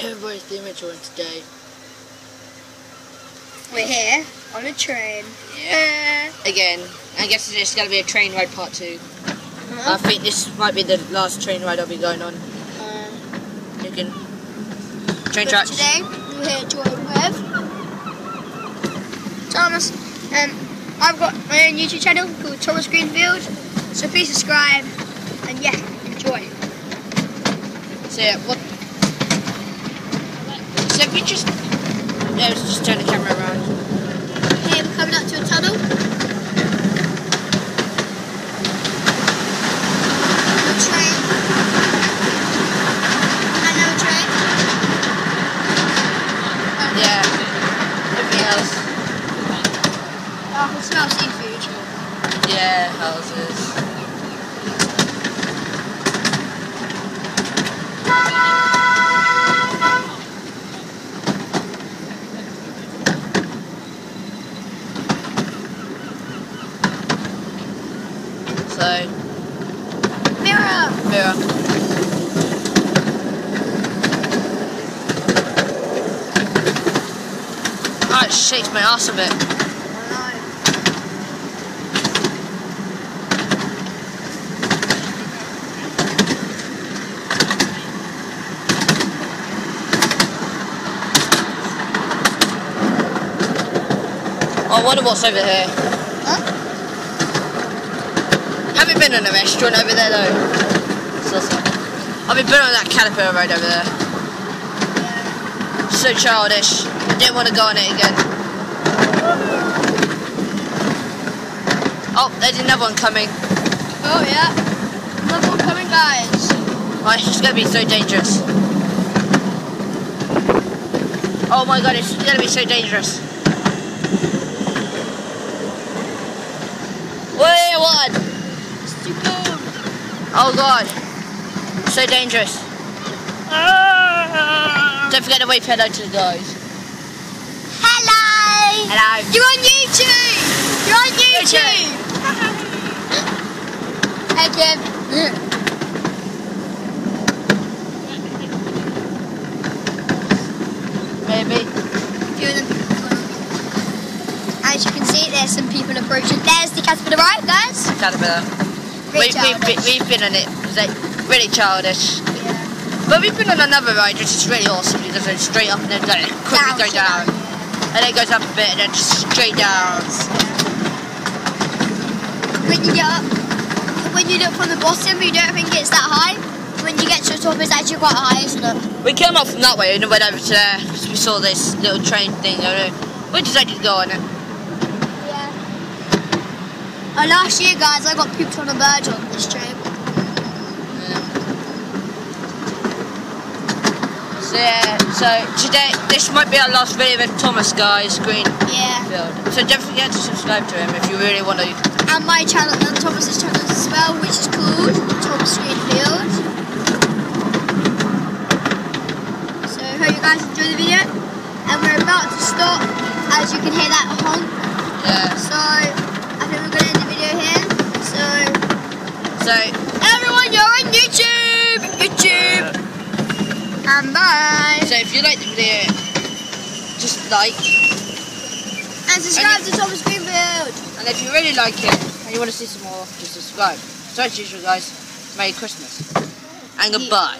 Everybody's the Mitchell and today we're here on a train. Yeah. Again, I guess it's going to be a train ride part 2. I think this might be the last train ride I'll be going on. You can train tracks. Today we're here joining with Thomas. I've got my own YouTube channel called Thomas Greenfield. So please subscribe and yeah, enjoy. So yeah, what? So if we just let's just turn the camera around. Here we're coming up to a tunnel. A train. Another train. Yeah. Everything else. Oh, I can smell seafood. Yeah, houses. So, Mirror. Oh, it shakes my ass a bit. I wonder what's over here. Huh? Haven't been on a restaurant over there though. I've been on that Caterpillar road over there. Yeah. So childish. Didn't want to go on it again. Oh, there's another one coming. Oh yeah. Another one coming, guys. Oh, it's going to be so dangerous. Oh my god, it's going to be so dangerous. Wait, what? Stupid. Oh god. So dangerous. Don't forget to wave hello to the guys. Hello. Hello. You're on YouTube. You're on YouTube. Hey Kim. Maybe. Few of them. As you can see, there's some people approaching. There's the Caterpillar, right, guys? Caterpillar. We've been on it. It's like really childish. Yeah. But we've been on another ride which is really awesome. It goes straight up and then quickly go down. And then it goes up a bit and then just straight down. When you get up, when you look from the bottom, you don't think it's that high. When you get to the top, it's actually quite high, isn't it? We came up from that way and went over to there because we saw this little train thing. We decided to go on it. Last year, guys, I got pooped on a bird on this train. So today, this might be our last video with Thomas, guys, Greenfield. Yeah. So don't forget to subscribe to him if you really want to. And my channel, and Thomas's channel as well, which is called Thomas Greenfield. So I hope you guys enjoy the video. And we're about to stop, as you can hear that honk. Yeah. So I think we're going to end the video here. So everyone, you're on YouTube! And bye! So if you like the video, just like. And subscribe to Thomas Greenfield! And if you really like it, and you want to see some more, just subscribe. So as usual guys, Merry Christmas. And goodbye.